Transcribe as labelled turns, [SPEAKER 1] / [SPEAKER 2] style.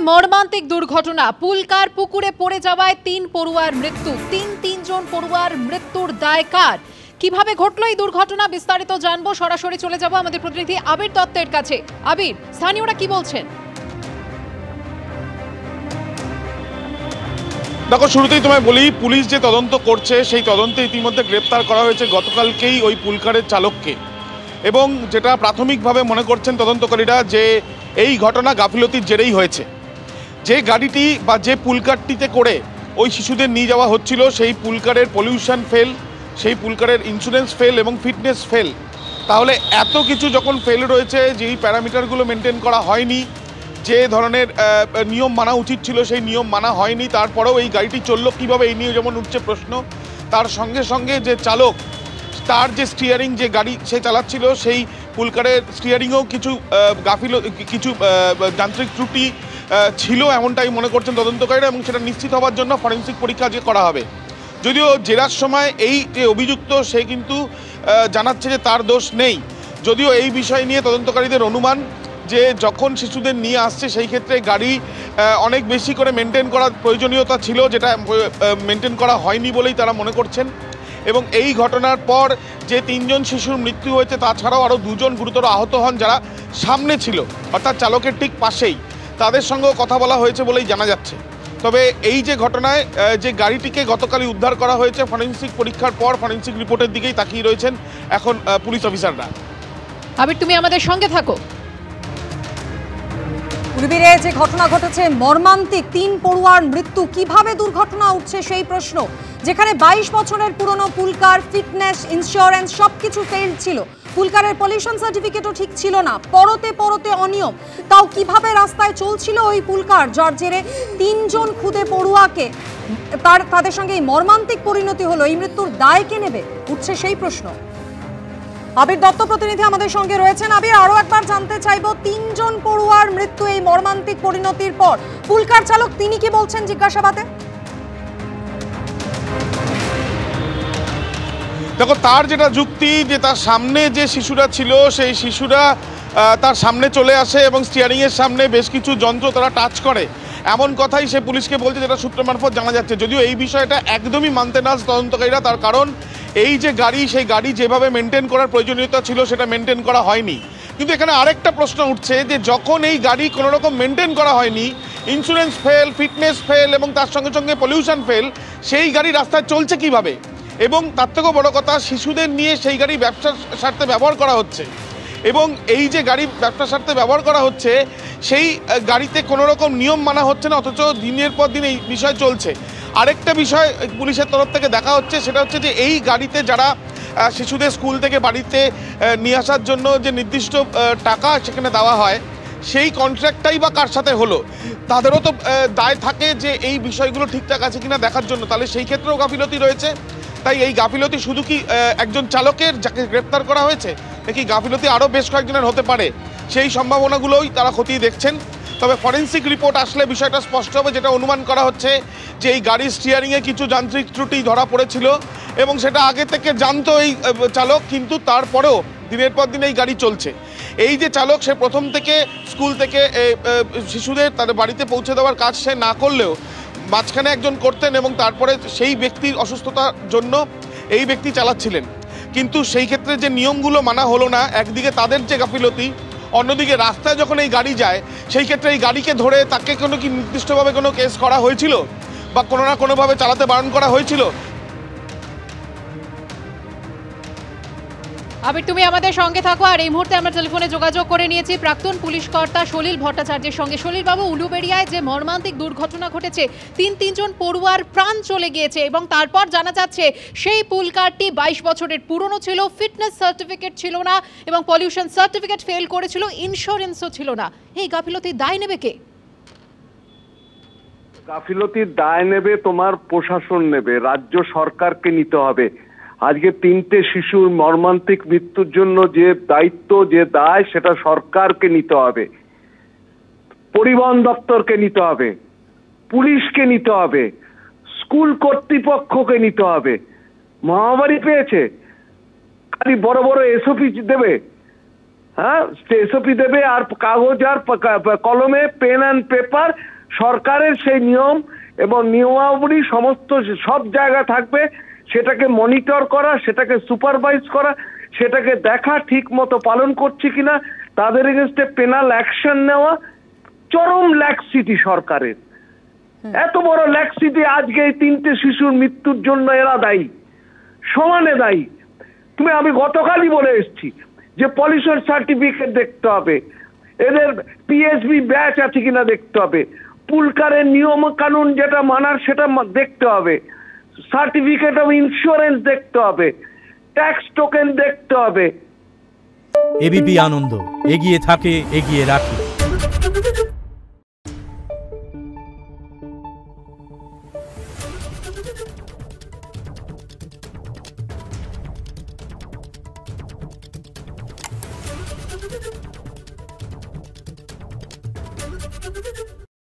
[SPEAKER 1] মর্মান্তিক দুর্ঘটনা, পুলকার পুকুরে পড়ে যাওয়ায় ৩ পড়ুয়ার মৃত্যু। তিনজন পড়ুয়ার মৃত্যুর দায় কার, কিভাবে ঘটলো এই দুর্ঘটনা, বিস্তারিত জানবো। সরাসরি চলে যাব আমাদের প্রতিনিধি আবির দত্তের কাছে। আবির, স্থানীয়রা কি বলছেন?
[SPEAKER 2] দেখো, শুরুতেই তোমায় বলি, পুলিশ যে তদন্ত করছে সেই তদন্তে ইতিমধ্যে গ্রেপ্তার করা হয়েছে গতকালকেই ওই পুলকারের চালককে। এবং যেটা প্রাথমিকভাবে মনে করছেন তদন্তকারীরা, যে এই ঘটনা গাফিলতির জেরেই হয়েছে। যে গাড়িটি বা যে পুলকারটিতে করে ওই শিশুদের নিয়ে যাওয়া হচ্ছিল, সেই পুলকারের পলিউশন ফেল, সেই পুলকারের ইন্স্যুরেন্স ফেল এবং ফিটনেস ফেল। তাহলে এত কিছু যখন ফেল রয়েছে, যেই প্যারামিটারগুলো মেনটেন করা হয়নি, যে ধরনের নিয়ম মানা উচিত ছিল সেই নিয়ম মানা হয়নি, তারপরেও এই গাড়িটি চললো কীভাবে, এই নিয়ে যেমন উঠছে প্রশ্ন। তার সঙ্গে সঙ্গে যে চালক, তার যে স্টিয়ারিং, যে গাড়ি সে চালাচ্ছিল, সেই পুলকারের স্টিয়ারিংয়েও কিছু যান্ত্রিক ত্রুটি ছিল, এমনটাই মনে করছেন তদন্তকারীরা। এবং সেটা নিশ্চিত হওয়ার জন্য ফরেনসিক পরীক্ষা আজকে করা হবে। যদিও জেরার সময় এই যে অভিযুক্ত, সে কিন্তু জানাচ্ছে যে তার দোষ নেই। যদিও এই বিষয় নিয়ে তদন্তকারীদের অনুমান যে যখন শিশুদের নিয়ে আসছে সেই ক্ষেত্রে গাড়ি অনেক বেশি করে মেনটেন করার প্রয়োজনীয়তা ছিল, যেটা মেনটেন করা হয়নি বলেই তারা মনে করছেন। এবং এই ঘটনার পর যে ৩ জন শিশুর মৃত্যু হয়েছে, তাছাড়াও আরও 2 জন গুরুতর আহত হন যারা সামনে ছিল, অর্থাৎ চালকের ঠিক পাশেই। তাদের সঙ্গেও কথা বলা হয়েছে বলেই জানা যাচ্ছে। তবে এই যে ঘটনায় যে গাড়িটিকে গতকালই উদ্ধার করা হয়েছে, ফরেনসিক পরীক্ষার পর ফরেনসিক রিপোর্টের দিকেই তাকিয়ে রয়েছেন এখন পুলিশ অফিসাররা।
[SPEAKER 1] আবির, তুমি আমাদের সঙ্গে থাকো।
[SPEAKER 3] উলুবেড়িয়ে যে ঘটনা ঘটেছে, মর্মান্তিক ৩ পড়ুয়ার মৃত্যু, কিভাবে দুর্ঘটনা উঠছে সেই প্রশ্ন। যেখানে ২২ বছরের পুরনো পুলকার, ফিটনেস, ইন্স্যুরেন্স সবকিছু ফেল ছিল, পুলকারের পলিউশন সার্টিফিকেটও ঠিক ছিল না, পরতে অনিয়ম, তাও কিভাবে রাস্তায় চলছিল ওই পুলকার, যার জেরে ৩ জন খুদে পড়ুয়াকে তাদের সঙ্গে এই মর্মান্তিক পরিণতি হলো। এই মৃত্যুর দায় কে নেবে, উঠছে সেই প্রশ্ন। আবির দত্ত প্রতিনিধি আমাদের সঙ্গে রয়েছেন। আবির, আরো একবার জানতে চাইবো, ৩ জন পড়ুয়ার মৃত্যু এই মর্মান্তিক পরিণতির পর পুলকার চালক তিনি কি বলছেন জিজ্ঞাসাবাদে?
[SPEAKER 2] দেখো, তার যেটা যুক্তি, যে তার সামনে যে শিশুরা ছিল সেই শিশুরা তার সামনে চলে আসে এবং স্টিয়ারিংয়ের সামনে বেশ কিছু যন্ত্র তারা টাচ করে, এমন কথাই সে পুলিশকে বলছে, যেটা সূত্র মারফত জানা যাচ্ছে। যদিও এই বিষয়টা একদমই মানতে না তদন্তকারীরা, তার কারণ এই যে গাড়ি, সেই গাড়ি যেভাবে মেনটেন করার প্রয়োজনীয়তা ছিল সেটা মেনটেন করা হয়নি। কিন্তু এখানে আরেকটা প্রশ্ন উঠছে, যে যখন এই গাড়ি কোনো রকম মেনটেন করা হয়নি, ইন্স্যুরেন্স ফেল, ফিটনেস ফেল এবং তার সঙ্গে সঙ্গে পলিউশন ফেল, সেই গাড়ি রাস্তায় চলছে কিভাবে? এবং তার থেকেও বড় কথা, শিশুদের নিয়ে সেই গাড়ি ব্যবসার স্বার্থে ব্যবহার করা হচ্ছে। এবং এই যে গাড়ি ব্যবসার স্বার্থে ব্যবহার করা হচ্ছে, সেই গাড়িতে কোনো রকম নিয়ম মানা হচ্ছে না, অথচ দিনের পর দিন এই বিষয় চলছে। আরেকটা বিষয় পুলিশের তরফ থেকে দেখা হচ্ছে, সেটা হচ্ছে যে এই গাড়িতে যারা শিশুদের স্কুল থেকে বাড়িতে নিয়ে আসার জন্য যে নির্দিষ্ট টাকা সেখানে দেওয়া হয়, সেই কন্ট্রাক্টটাই বা কার সাথে হলো, তাদেরও তো দায় থাকে যে এই বিষয়গুলো ঠিকঠাক আছে কিনা দেখার জন্য। তাহলে সেই ক্ষেত্রেও গাফিলতি রয়েছে। তাই এই গাফিলতি শুধু কি একজন চালকের, যাকে গ্রেপ্তার করা হয়েছে, নাকি গাফিলতি আরও বেশ কয়েকজনের হতে পারে, সেই সম্ভাবনাগুলোই তারা খতিয়ে দেখছেন। তবে ফরেনসিক রিপোর্ট আসলে বিষয়টা স্পষ্ট হবে। যেটা অনুমান করা হচ্ছে যে এই গাড়ির স্টিয়ারিংয়ে কিছু যান্ত্রিক ত্রুটি ধরা পড়েছিল এবং সেটা আগে থেকে জানতো এই চালক, কিন্তু তারপরেও দিনের পর দিন এই গাড়ি চলছে। এই যে চালক, সে প্রথম থেকে স্কুল থেকে শিশুদের তাদের বাড়িতে পৌঁছে দেওয়ার কাজ সে না করলেও মাঝখানে একজন করতেন এবং তারপরে সেই ব্যক্তির অসুস্থতার জন্য এই ব্যক্তি চালাচ্ছিলেন। কিন্তু সেই ক্ষেত্রে যে নিয়মগুলো মানা হলো না, একদিকে তাদের যে গাফিলতি, অন্যদিকে রাস্তায় যখন এই গাড়ি যায় সেই ক্ষেত্রে এই গাড়িকে ধরে তাকে কোনো কি নির্দিষ্টভাবে কোনো কেস করা হয়েছিল বা কোনো না কোনোভাবে চালাতে বারণ করা হয়েছিল?
[SPEAKER 1] আবির, তুমি আমাদের সঙ্গে থাকো। আর এই মুহূর্তে আমরা টেলিফোনে যোগাযোগ করে নিয়েছি প্রাক্তন পুলিশ কর্তা সলিল ভট্টাচার্যের সঙ্গে। সলিল বাবু, উলুবেড়িয়ায় যে মর্মান্তিক দুর্ঘটনা ঘটেছে, ৩ জন পড়ুয়ার প্রাণ চলে গিয়েছে এবং তারপর জানা যাচ্ছে সেই পুলকারটি ২২ বছরের পুরনো ছিল, ফিটনেস সার্টিফিকেট ছিল না এবং পলিউশন সার্টিফিকেট ফেল করেছিল, ইন্স্যুরেন্সও ছিল না। এই গাফিলতির দায় নেবে কে?
[SPEAKER 4] গাফিলতির দায় নেবে তোমার প্রশাসন নেবে, রাজ্য সরকারকে নিতে হবে। আজকে 3টে শিশুর মর্মান্তিক মৃত্যুর জন্য যে দায়িত্ব, যে দায়, সেটা সরকারকে নিতে হবে, পরিবহন দপ্তরকে নিতে হবে, পুলিশকে নিতে হবে, স্কুল কর্তৃপক্ষকে নিতে হবে। মহামারী পেয়েছে, খালি বড় বড় এসওপি দেবে, হ্যাঁ, এসওপি দেবে, আর কাগজ আর কলমে, পেন অ্যান্ড পেপার, সরকারের সেই নিয়ম এবং নিয়মাবলী সমস্ত সব জায়গা থাকবে। সেটাকে মনিটর করা, সেটাকে সুপারভাইজ করা, সেটাকে দেখা ঠিক মতো পালন করছে কিনা, তাদের এগেনস্টে পেনাল অ্যাকশন নেওয়া। চরম ল্যাক্সিটি সরকারের, এত বড় ল্যাক্সিটি। আজকে এই 3টে শিশুর মৃত্যুর জন্য এরা দায়ী, সমানে দায়ী। আমি গতকালই বলে এসেছি যে পলিউশন সার্টিফিকেট দেখতে হবে, এদের পিএসবি ব্যাচ আছে কিনা দেখতে হবে, পুলকারের নিয়ম কানুন যেটা মানার সেটা দেখতে হবে, সার্টিফিকেট অফ ইন্স্যুরেন্স দেখতে হবে, ট্যাক্স টোকেন দেখতে হবে।
[SPEAKER 5] এবিপি আনন্দ, এগিয়ে থাকে, এগিয়ে রাখে।